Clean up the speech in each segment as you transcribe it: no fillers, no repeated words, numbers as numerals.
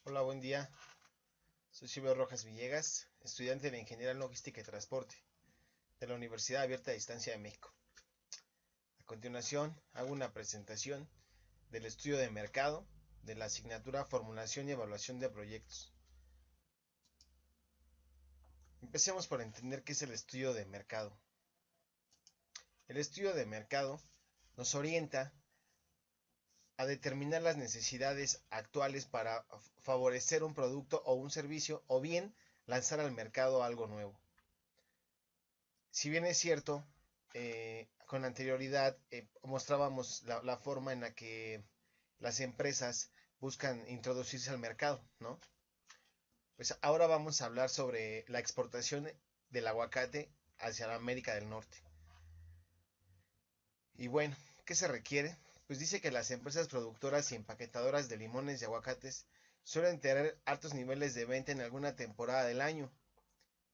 Hola, buen día. Soy Silvio Rojas Villegas, estudiante de Ingeniería en Logística y Transporte de la Universidad Abierta a Distancia de México. A continuación, hago una presentación del estudio de mercado de la asignatura Formulación y Evaluación de Proyectos. Empecemos por entender qué es el estudio de mercado. El estudio de mercado nos orienta a determinar las necesidades actuales para favorecer un producto o un servicio o bien lanzar al mercado algo nuevo. Si bien es cierto, con anterioridad mostrábamos la forma en la que las empresas buscan introducirse al mercado, ¿no? Pues ahora vamos a hablar sobre la exportación del aguacate hacia la América del Norte. Y bueno, ¿qué se requiere? Pues dice que las empresas productoras y empaquetadoras de limones y aguacates suelen tener altos niveles de venta en alguna temporada del año.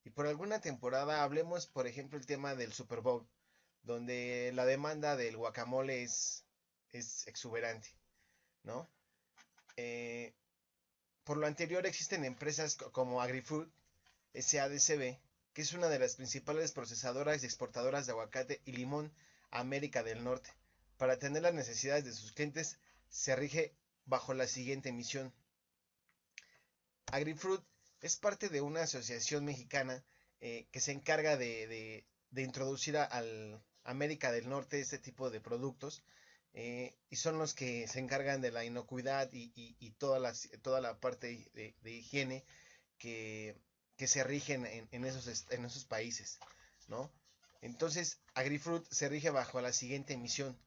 Y por alguna temporada hablemos, por ejemplo, el tema del Super Bowl, donde la demanda del guacamole es exuberante, ¿no? Eh, por lo anterior existen empresas como AgriFood SADCB, que es una de las principales procesadoras y exportadoras de aguacate y limón a América del Norte. Para atender las necesidades de sus clientes, se rige bajo la siguiente misión. AgriFruit es parte de una asociación mexicana que se encarga de introducir al América del Norte este tipo de productos y son los que se encargan de la inocuidad y toda la parte de higiene que, que se rigen en esos países, ¿no? Entonces, AgriFruit se rige bajo la siguiente misión: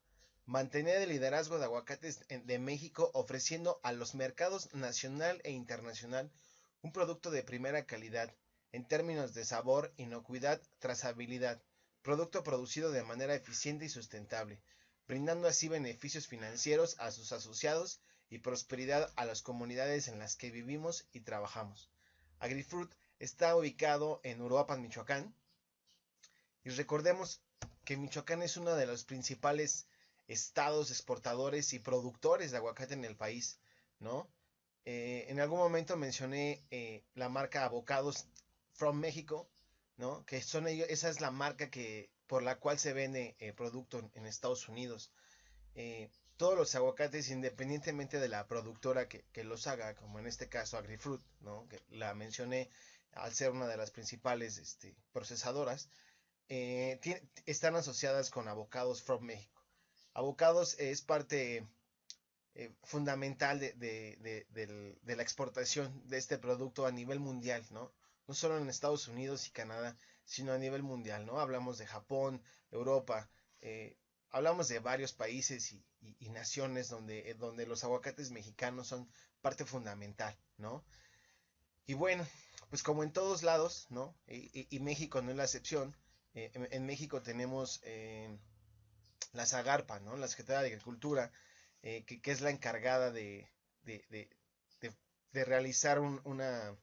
mantener el liderazgo de aguacates de México, ofreciendo a los mercados nacional e internacional un producto de primera calidad en términos de sabor, inocuidad, trazabilidad, producto producido de manera eficiente y sustentable, brindando así beneficios financieros a sus asociados y prosperidad a las comunidades en las que vivimos y trabajamos. AgriFruit está ubicado en Uruapan, Michoacán, y recordemos que Michoacán es uno de los principales estados exportadores y productores de aguacate en el país, ¿no? En algún momento mencioné la marca Avocados from México, ¿no? Que son ellos, esa es la marca por la cual se vende el producto en Estados Unidos. Todos los aguacates, independientemente de la productora que los haga, como en este caso AgriFruit, ¿no? Que la mencioné al ser una de las principales procesadoras, están asociadas con Avocados from México. Avocados es parte fundamental de la exportación de este producto a nivel mundial, ¿no? No solo en Estados Unidos y Canadá, sino a nivel mundial, ¿no? Hablamos de Japón, Europa, eh, hablamos de varios países y naciones donde los aguacates mexicanos son parte fundamental, ¿no? Y bueno, pues como en todos lados, ¿no? Y México no es la excepción. En México tenemos la Zagarpa, ¿no? La Secretaría de Agricultura, que es la encargada de, de, de, de realizar una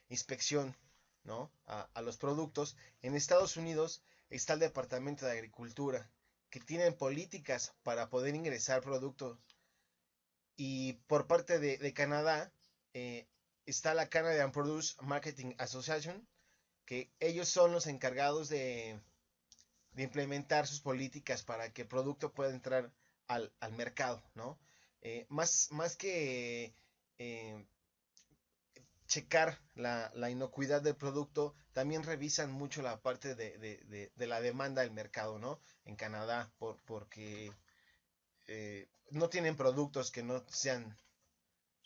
inspección, ¿no? A los productos. En Estados Unidos está el Departamento de Agricultura, que tienen políticas para poder ingresar productos. Y por parte de Canadá eh, está la Canadian Produce Marketing Association, que ellos son los encargados de implementar sus políticas para que el producto pueda entrar al mercado, ¿no? Más que eh, checar la inocuidad del producto, también revisan mucho la parte de la demanda del mercado, ¿no? En Canadá, porque no tienen productos que no sean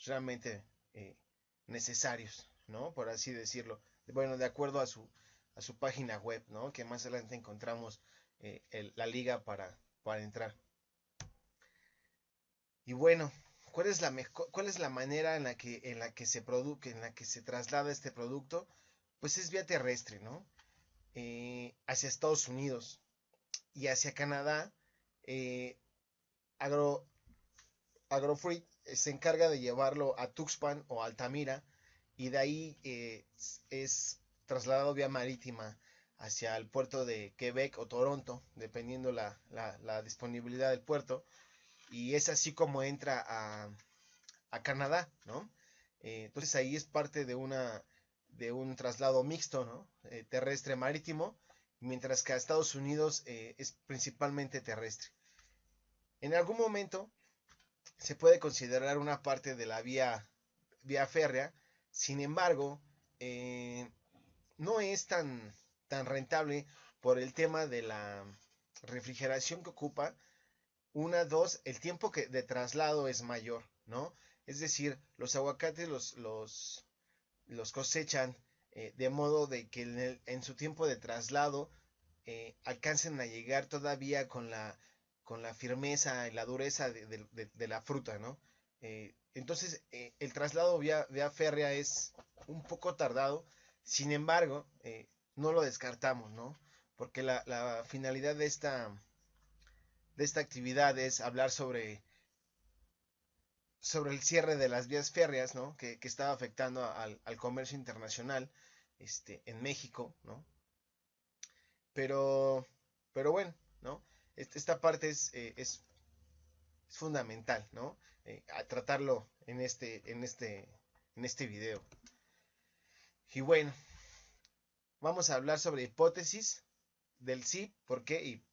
realmente necesarios, ¿no? Por así decirlo. Bueno, de acuerdo a su página web, ¿no? Que más adelante encontramos la liga para entrar. Y bueno, ¿cuál es la manera en la que se produce, en la que se traslada este producto? Pues es vía terrestre, ¿no? Hacia Estados Unidos y hacia Canadá. Eh, Agro, Agrofruit se encarga de llevarlo a Tuxpan o Altamira y de ahí es trasladado vía marítima hacia el puerto de Quebec o Toronto, dependiendo la disponibilidad del puerto, y es así como entra a Canadá, ¿no? Entonces ahí es parte de un traslado mixto, ¿no? Terrestre marítimo, mientras que a Estados Unidos es principalmente terrestre. En algún momento se puede considerar una parte de la vía férrea, sin embargo, no es tan rentable por el tema de la refrigeración que ocupa. Una, dos, el tiempo de traslado es mayor, ¿no? Es decir, los aguacates los cosechan de modo de que en su tiempo de traslado alcancen a llegar todavía con la firmeza y la dureza de la fruta, ¿no? Entonces, el traslado vía férrea es un poco tardado, sin embargo, no lo descartamos, ¿no? Porque la finalidad de esta actividad es hablar sobre el cierre de las vías férreas, ¿no? Que estaba afectando al comercio internacional en México, ¿no? Pero, pero bueno, ¿no? Esta parte es fundamental, ¿no? A tratarlo en este video. Y bueno, vamos a hablar sobre hipótesis del sí, por qué y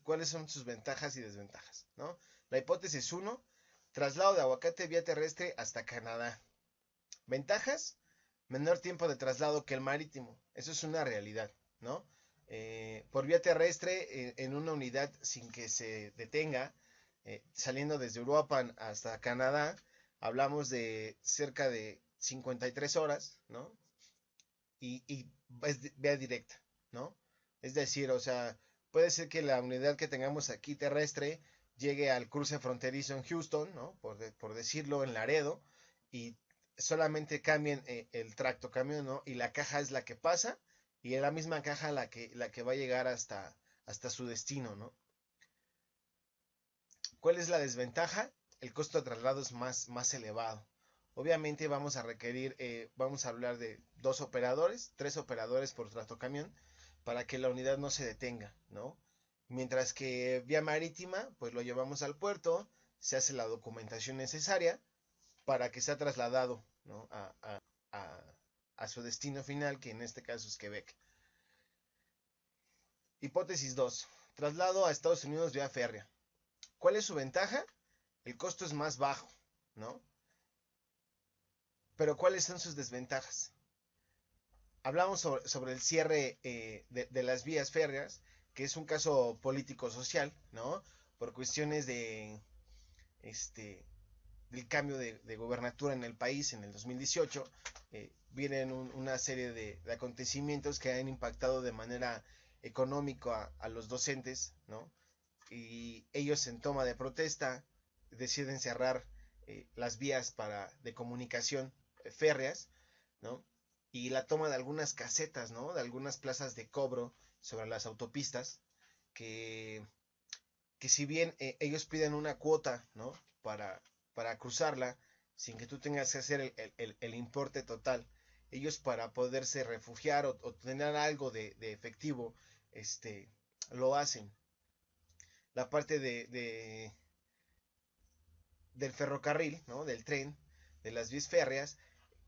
cuáles son sus ventajas y desventajas, ¿no? La hipótesis 1, traslado de aguacate vía terrestre hasta Canadá. Ventajas, menor tiempo de traslado que el marítimo. Eso es una realidad, ¿no? Por vía terrestre, en una unidad sin que se detenga, saliendo desde Europa hasta Canadá, hablamos de cerca de 53 horas, ¿no? Y es vía directa, ¿no? Es decir, o sea, puede ser que la unidad que tengamos aquí terrestre llegue al cruce fronterizo en Houston, ¿no? Por decirlo, en Laredo, y solamente cambien el tracto camión, ¿no? Y la caja es la que pasa, y es la misma caja la que va a llegar hasta su destino, ¿no? ¿Cuál es la desventaja? El costo de traslado es más elevado. Obviamente vamos a requerir, vamos a hablar de dos operadores, tres operadores por tractocamión, para que la unidad no se detenga, ¿no? Mientras que vía marítima, pues lo llevamos al puerto, se hace la documentación necesaria para que sea trasladado, ¿no? a, a su destino final, que en este caso es Quebec. Hipótesis 2. Traslado a Estados Unidos vía férrea. ¿Cuál es su ventaja? El costo es más bajo, ¿no? Pero ¿cuáles son sus desventajas? Hablamos sobre el cierre de las vías férreas, que es un caso político-social, ¿no? Por cuestiones este, del cambio de gobernatura en el país en el 2018, vienen una serie de acontecimientos que han impactado de manera económica a los docentes, ¿no? Y ellos en toma de protesta deciden cerrar las vías de comunicación férreas, ¿no? Y la toma de algunas casetas, ¿no? De algunas plazas de cobro sobre las autopistas, que, que si bien ellos piden una cuota, ¿no? Para cruzarla, sin que tú tengas que hacer el importe total, ellos para poderse refugiar o tener algo de efectivo, lo hacen. La parte del ferrocarril, ¿no? Del tren, de las vías férreas,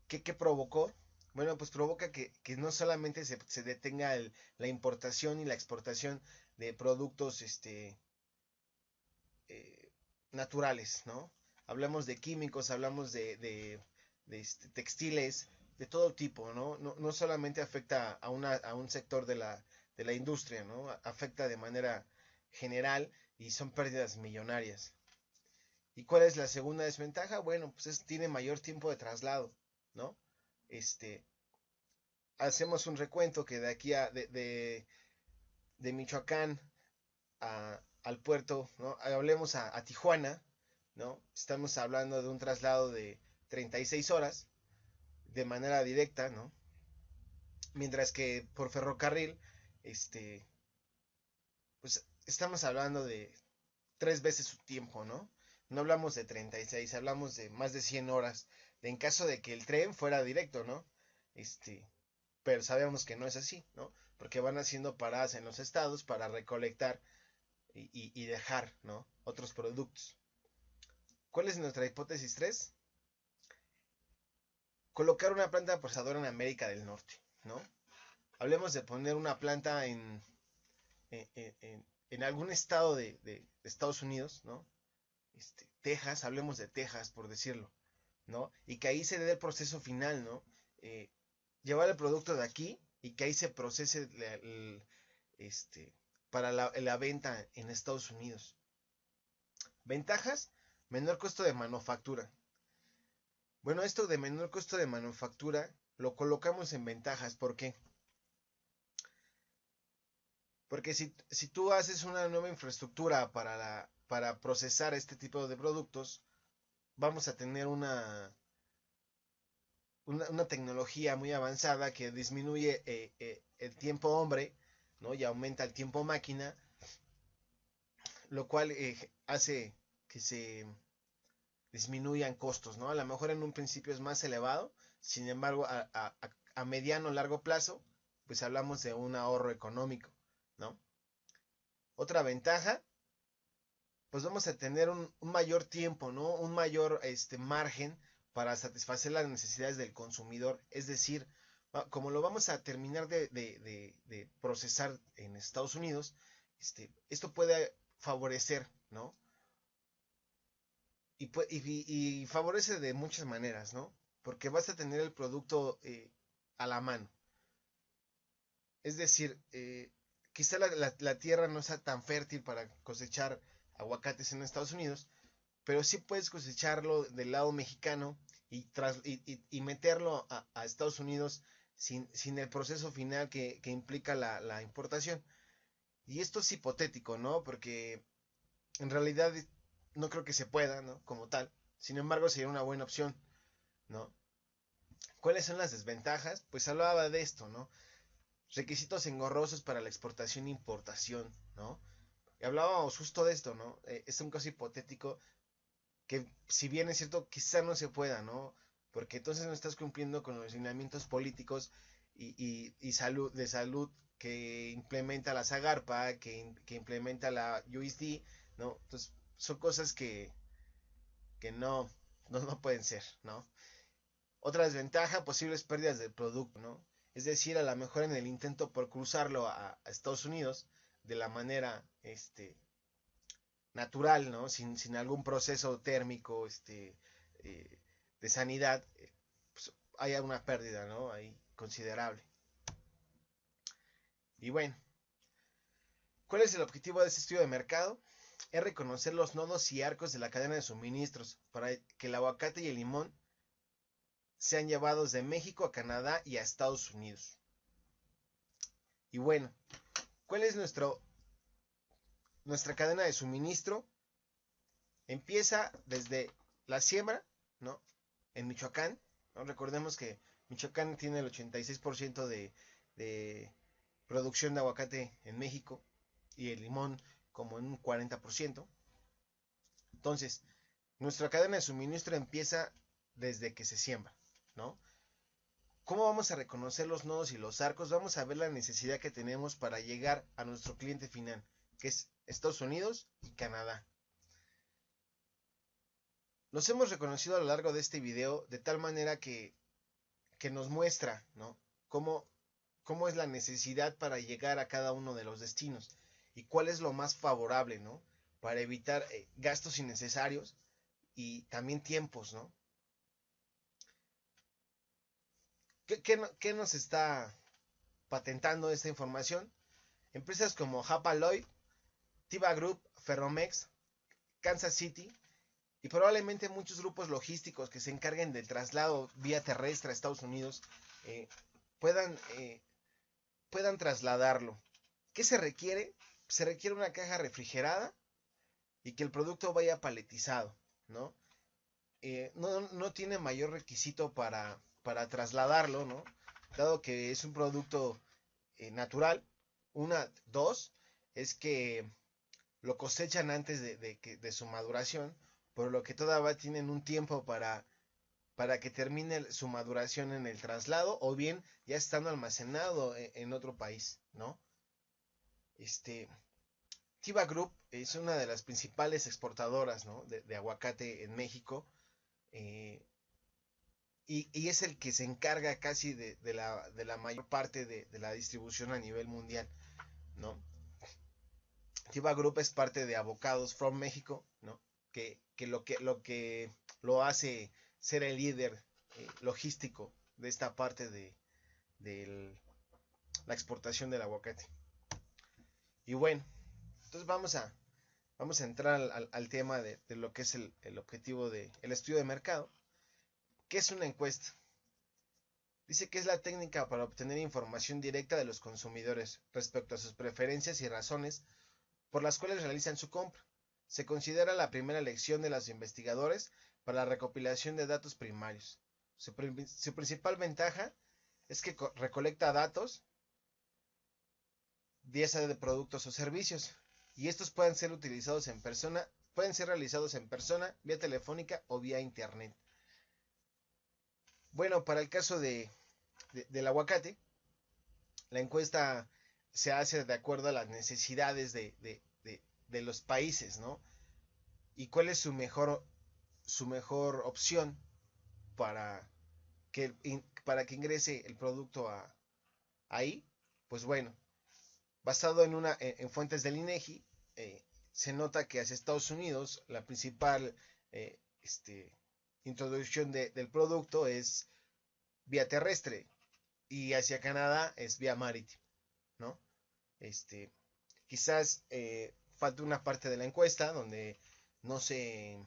¿qué provocó? Bueno, pues provoca que no solamente se detenga la importación y la exportación de productos naturales, ¿no? Hablamos de químicos, hablamos de textiles, de todo tipo, ¿no? No solamente afecta a un sector de la industria, ¿no? Afecta de manera general y son pérdidas millonarias. ¿Y cuál es la segunda desventaja? Bueno, pues tiene mayor tiempo de traslado, ¿no? Este, hacemos un recuento que de aquí de Michoacán al puerto, ¿no? Hablemos a Tijuana, ¿no? Estamos hablando de un traslado de 36 horas de manera directa, ¿no? Mientras que por ferrocarril, pues estamos hablando de tres veces su tiempo, ¿no? No hablamos de 36, hablamos de más de 100 horas, en caso de que el tren fuera directo, ¿no? Este, pero sabemos que no es así, ¿no? Porque van haciendo paradas en los estados para recolectar y dejar, ¿no? Otros productos. ¿Cuál es nuestra hipótesis 3? colocar una planta procesadora en América del Norte, ¿no? Hablemos de poner una planta en algún estado de Estados Unidos, ¿no? Texas, hablemos de Texas, por decirlo, ¿no? Y que ahí se dé el proceso final, ¿no? Eh, Llevar el producto de aquí y que ahí se procese para la venta en Estados Unidos. Ventajas, menor costo de manufactura. Bueno, esto de menor costo de manufactura lo colocamos en ventajas. ¿Por qué? Porque si tú haces una nueva infraestructura para procesar este tipo de productos, vamos a tener una tecnología muy avanzada que disminuye el tiempo hombre, ¿no? Y aumenta el tiempo máquina, lo cual hace que se disminuyan costos, ¿no? A lo mejor en un principio es más elevado, sin embargo, a mediano o largo plazo, pues hablamos de un ahorro económico, ¿no? Otra ventaja, pues vamos a tener un mayor tiempo, ¿no? Un mayor margen para satisfacer las necesidades del consumidor. Es decir, como lo vamos a terminar de procesar en Estados Unidos, esto puede favorecer, ¿no? Y favorece de muchas maneras, ¿no? Porque vas a tener el producto a la mano. Es decir, quizá la tierra no sea tan fértil para cosechar aguacates en Estados Unidos, pero sí puedes cosecharlo del lado mexicano y meterlo a Estados Unidos sin el proceso final que implica la importación. Y esto es hipotético, ¿no? Porque en realidad no creo que se pueda, ¿no? Como tal. Sin embargo, sería una buena opción, ¿no? ¿Cuáles son las desventajas? Pues hablaba de esto, ¿no? Requisitos engorrosos para la exportación e importación, ¿no? Y hablábamos justo de esto, ¿no? Es un caso hipotético que si bien es cierto, quizá no se pueda, ¿no? Porque entonces no estás cumpliendo con los lineamientos políticos y de salud que implementa la Zagarpa, que implementa la USD, ¿no? Entonces son cosas que no pueden ser, ¿no? Otra desventaja, posibles pérdidas del producto, ¿no? Es decir, a lo mejor en el intento por cruzarlo a Estados Unidos de la manera natural, ¿no? Sin algún proceso térmico eh, de sanidad, pues haya una pérdida, ¿no? Ahí considerable. Y bueno, ¿cuál es el objetivo de este estudio de mercado? Es reconocer los nodos y arcos de la cadena de suministros para que el aguacate y el limón sean llevados de México a Canadá y a Estados Unidos. Y bueno, ¿cuál es nuestra cadena de suministro? Empieza desde la siembra, ¿no? En Michoacán, ¿no? Recordemos que Michoacán tiene el 86% de producción de aguacate en México y el limón como en un 40%. Entonces, nuestra cadena de suministro empieza desde que se siembra, ¿no? ¿Cómo vamos a reconocer los nodos y los arcos? Vamos a ver la necesidad que tenemos para llegar a nuestro cliente final, que es Estados Unidos y Canadá. Los hemos reconocido a lo largo de este video de tal manera que nos muestra, ¿no? Cómo es la necesidad para llegar a cada uno de los destinos y cuál es lo más favorable, ¿no? Para evitar gastos innecesarios y también tiempos, ¿no? ¿Qué nos está patentando esta información? Empresas como Hapaloy, Tiva Group, Ferromex, Kansas City y probablemente muchos grupos logísticos que se encarguen del traslado vía terrestre a Estados Unidos eh, puedan, eh, puedan trasladarlo. ¿Qué se requiere? Se requiere una caja refrigerada y que el producto vaya paletizado, ¿no? No tiene mayor requisito para trasladarlo, ¿no? Dado que es un producto natural. Dos, es que lo cosechan antes de su maduración, por lo que todavía tienen un tiempo para que termine su maduración en el traslado o bien ya estando almacenado en otro país, ¿no? Tiva Group es una de las principales exportadoras, ¿no? de aguacate en México. eh, y es el que se encarga casi de la mayor parte de la distribución a nivel mundial, ¿no? Tiva Group es parte de Avocados from México, ¿no? Que lo hace ser el líder logístico de esta parte de la exportación del aguacate. Y bueno, entonces vamos a entrar al tema de lo que es el objetivo del estudio de mercado. ¿Qué es una encuesta? Dice que es la técnica para obtener información directa de los consumidores respecto a sus preferencias y razones por las cuales realizan su compra. Se considera la primera lección de los investigadores para la recopilación de datos primarios. Su principal ventaja es que recolecta datos, ya sea de productos o servicios, y estos pueden ser utilizados en persona, pueden ser realizados en persona, vía telefónica o vía internet. Bueno, para el caso del aguacate, la encuesta se hace de acuerdo a las necesidades de los países, ¿no? Y cuál es su mejor opción para para que ingrese el producto ahí. Pues bueno, basado en fuentes del INEGI, se nota que hacia Estados Unidos la principal introducción del producto es vía terrestre y hacia Canadá es vía marítima, ¿no? Quizás falta una parte de la encuesta donde no se,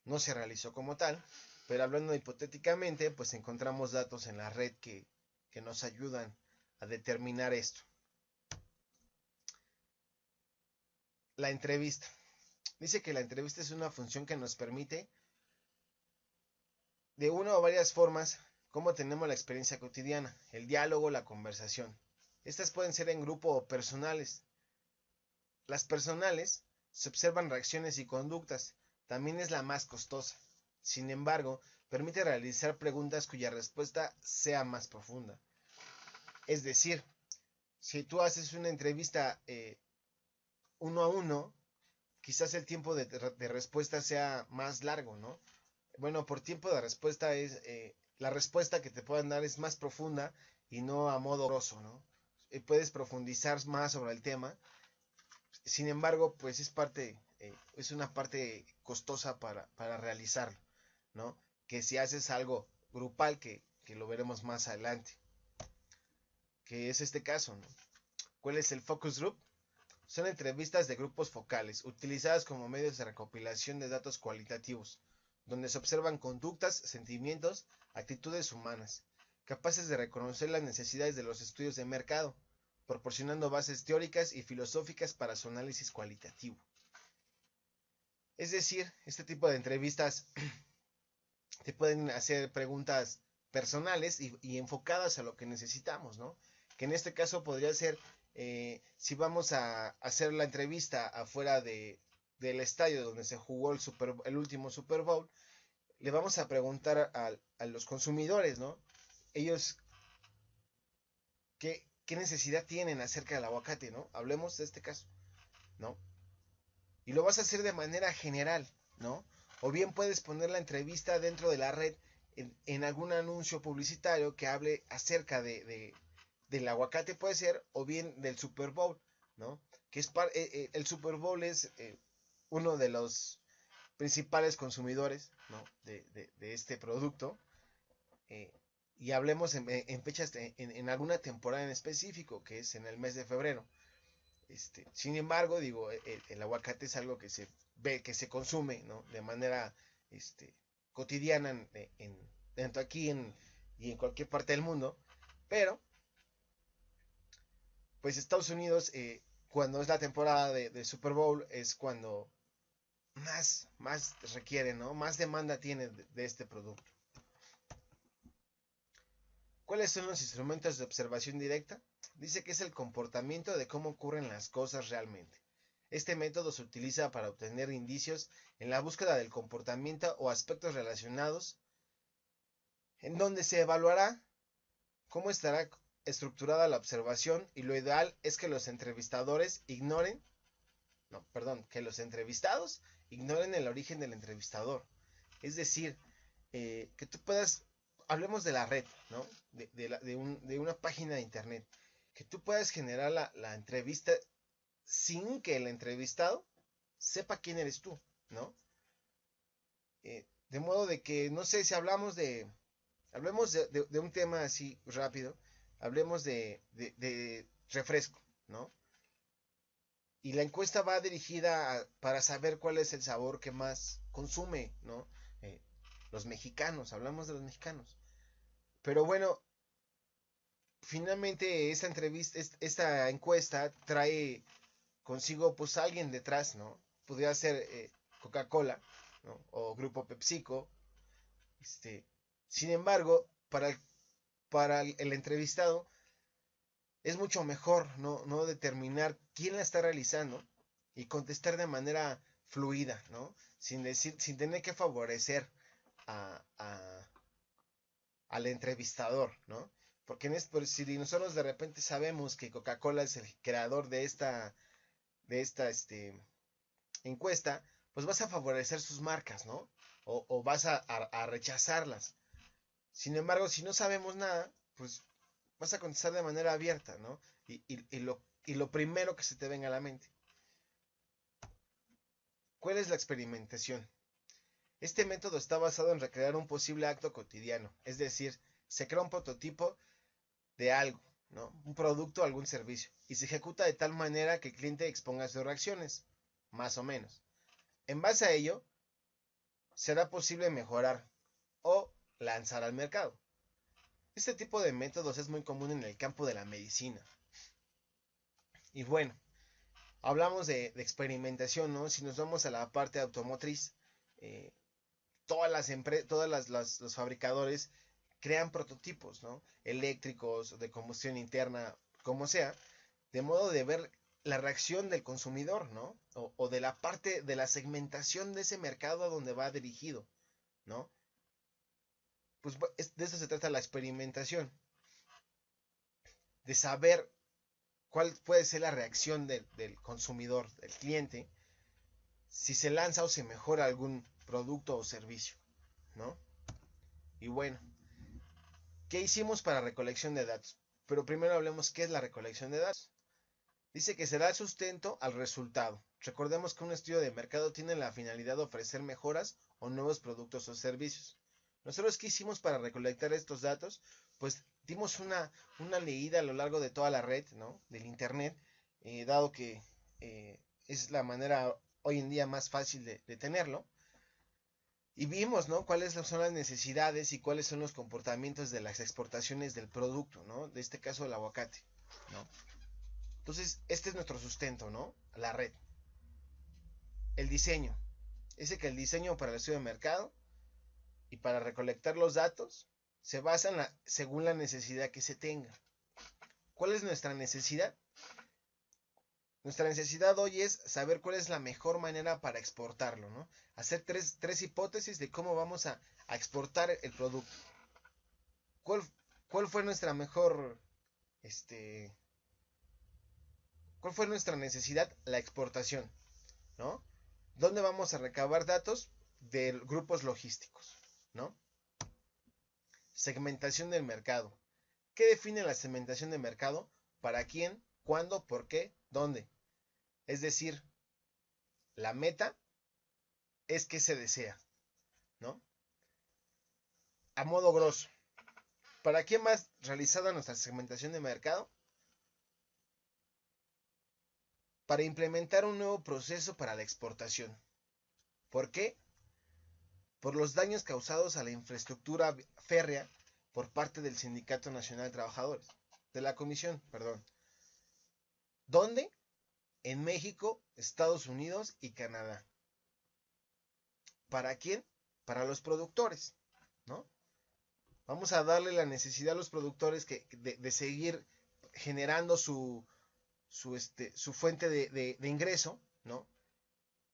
no se realizó como tal, pero hablando hipotéticamente, pues encontramos datos en la red que nos ayudan a determinar esto. La entrevista. Dice que la entrevista es una función que nos permite, de una o varias formas, cómo tenemos la experiencia cotidiana, el diálogo, la conversación. Estas pueden ser en grupo o personales. Las personales se observan reacciones y conductas. También es la más costosa. Sin embargo, permite realizar preguntas cuya respuesta sea más profunda. Es decir, si tú haces una entrevista uno a uno, quizás el tiempo de respuesta sea más largo, ¿no? Bueno, por tiempo de respuesta es la respuesta que te puedan dar es más profunda y no a modo grosso, ¿no? Puedes profundizar más sobre el tema. Sin embargo, pues es una parte costosa para realizarlo, ¿no? Que si haces algo grupal, que lo veremos más adelante, que es este caso, ¿no? ¿Cuál es el focus group? Son entrevistas de grupos focales, utilizadas como medios de recopilación de datos cualitativos, donde se observan conductas, sentimientos, actitudes humanas, capaces de reconocer las necesidades de los estudios de mercado, proporcionando bases teóricas y filosóficas para su análisis cualitativo. Es decir, este tipo de entrevistas te pueden hacer preguntas personales y enfocadas a lo que necesitamos, ¿no? Que en este caso podría ser, si vamos a hacer la entrevista afuera del estadio donde se jugó el último Super Bowl, le vamos a preguntar a los consumidores, ¿no? Ellos, ¿qué necesidad tienen acerca del aguacate, ¿no? Hablemos de este caso, ¿no? Y lo vas a hacer de manera general, ¿no? O bien puedes poner la entrevista dentro de la red en algún anuncio publicitario que hable acerca del aguacate, puede ser, o bien del Super Bowl, ¿no? Que el Super Bowl es uno de los principales consumidores, ¿no? de este producto. Y hablemos en fechas, en alguna temporada en específico, que es en el mes de febrero. Sin embargo, digo, el aguacate es algo que se ve, que se consume, ¿no? De manera cotidiana tanto aquí y en cualquier parte del mundo, pero pues Estados Unidos, cuando es la temporada de Super Bowl, es cuando más requiere, ¿no? Más demanda tiene de este producto. ¿Cuáles son los instrumentos de observación directa? Dice que es el comportamiento de cómo ocurren las cosas realmente. Este método se utiliza para obtener indicios en la búsqueda del comportamiento o aspectos relacionados, en donde se evaluará cómo estará estructurada la observación, y lo ideal es que los entrevistados ignoren el origen del entrevistador. Es decir, que tú puedas, hablemos de la red, ¿no? De una página de internet, que tú puedas generar la entrevista sin que el entrevistado sepa quién eres tú, ¿no? De modo de que, no sé, si hablemos de un tema así rápido, hablemos de refresco, ¿no? Y la encuesta va dirigida para saber cuál es el sabor que más consume, ¿no? Eh, los mexicanos, hablamos de los mexicanos. Pero bueno, finalmente esta encuesta trae consigo pues alguien detrás, ¿no? Podría ser Coca-Cola, ¿no? O Grupo PepsiCo. Este, sin embargo, para el entrevistado es mucho mejor no determinar quién la está realizando y contestar de manera fluida, ¿no? Sin tener que favorecer a, al entrevistador, ¿no? Porque si nosotros de repente sabemos que Coca-Cola es el creador de esta encuesta, pues vas a favorecer sus marcas, ¿no? O vas a rechazarlas. Sin embargo, si no sabemos nada, pues vas a contestar de manera abierta, ¿no? Y lo primero que se te venga a la mente. ¿Cuál es la experimentación? Este método está basado en recrear un posible acto cotidiano, es decir, se crea un prototipo de algo, ¿no? Un producto o algún servicio, y se ejecuta de tal manera que el cliente exponga sus reacciones, más o menos. En base a ello, será posible mejorar o lanzar al mercado. Este tipo de métodos es muy común en el campo de la medicina. Y bueno, hablamos de experimentación, ¿no? Si nos vamos a la parte automotriz, eh, todas los fabricadores crean prototipos, ¿no? Eléctricos, de combustión interna, como sea, de modo de ver la reacción del consumidor, ¿no? O de la parte de la segmentación de ese mercado a donde va dirigido, ¿no? Pues de eso se trata la experimentación, de saber cuál puede ser la reacción del consumidor, del cliente, si se lanza o se mejora algún producto o servicio, ¿no? Y bueno, ¿qué hicimos para recolección de datos? Pero primero hablemos qué es la recolección de datos. Dice que se da sustento al resultado. Recordemos que un estudio de mercado tiene la finalidad de ofrecer mejoras o nuevos productos o servicios. Nosotros, ¿qué hicimos para recolectar estos datos? Pues dimos una leída a lo largo de toda la red, ¿no? Del internet, dado que es la manera hoy en día más fácil de tenerlo. Y vimos, ¿no? Cuáles son las necesidades y cuáles son los comportamientos de las exportaciones del producto, ¿no? De este caso el aguacate, ¿no? Entonces, este es nuestro sustento, ¿no? La red. El diseño. Dice que el diseño para el estudio de mercado y para recolectar los datos se basa según la necesidad que se tenga. ¿Cuál es nuestra necesidad? Nuestra necesidad hoy es saber cuál es la mejor manera para exportarlo, ¿no? Hacer tres hipótesis de cómo vamos a exportar el producto. ¿Cuál, cuál fue nuestra mejor, este, cuál fue nuestra necesidad? La exportación, ¿no? ¿Dónde vamos a recabar datos? De grupos logísticos, ¿no? Segmentación del mercado. ¿Qué define la segmentación de mercado? ¿Para quién? ¿Cuándo? ¿Por qué? ¿Dónde? Es decir, la meta es que se desea, ¿no? A modo grosso. ¿Para quién más realizada nuestra segmentación de mercado? Para implementar un nuevo proceso para la exportación. ¿Por qué? Por los daños causados a la infraestructura férrea por parte del Sindicato Nacional de Trabajadores, de la Comisión, perdón. ¿Dónde? En México, Estados Unidos y Canadá. ¿Para quién? Para los productores, ¿no? Vamos a darle la necesidad a los productores de seguir generando su fuente de ingreso, ¿no?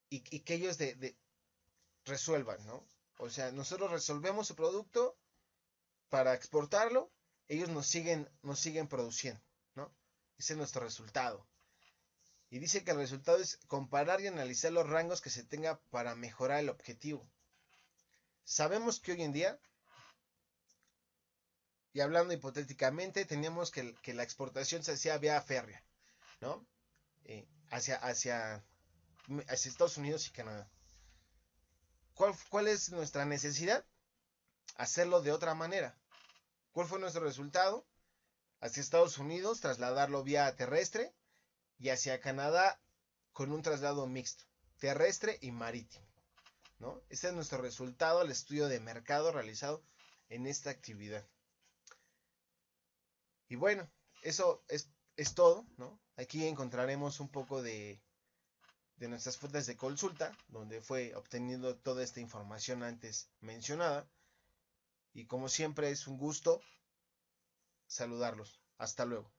Y que ellos resuelvan, ¿no? O sea, nosotros resolvemos su producto para exportarlo, ellos nos siguen produciendo, ¿no? Ese es nuestro resultado. Y dice que el resultado es comparar y analizar los rangos que se tenga para mejorar el objetivo. Sabemos que hoy en día, y hablando hipotéticamente, teníamos que la exportación se hacía vía férrea, ¿no? Hacia Estados Unidos y Canadá. ¿Cuál es nuestra necesidad? Hacerlo de otra manera. ¿Cuál fue nuestro resultado? Hacia Estados Unidos, trasladarlo vía terrestre y hacia Canadá con un traslado mixto, terrestre y marítimo, ¿no? Ese es nuestro resultado al estudio de mercado realizado en esta actividad. Y bueno, eso es todo, ¿no? Aquí encontraremos un poco de nuestras fuentes de consulta, donde fue obteniendo toda esta información antes mencionada. Y como siempre es un gusto saludarlos. Hasta luego.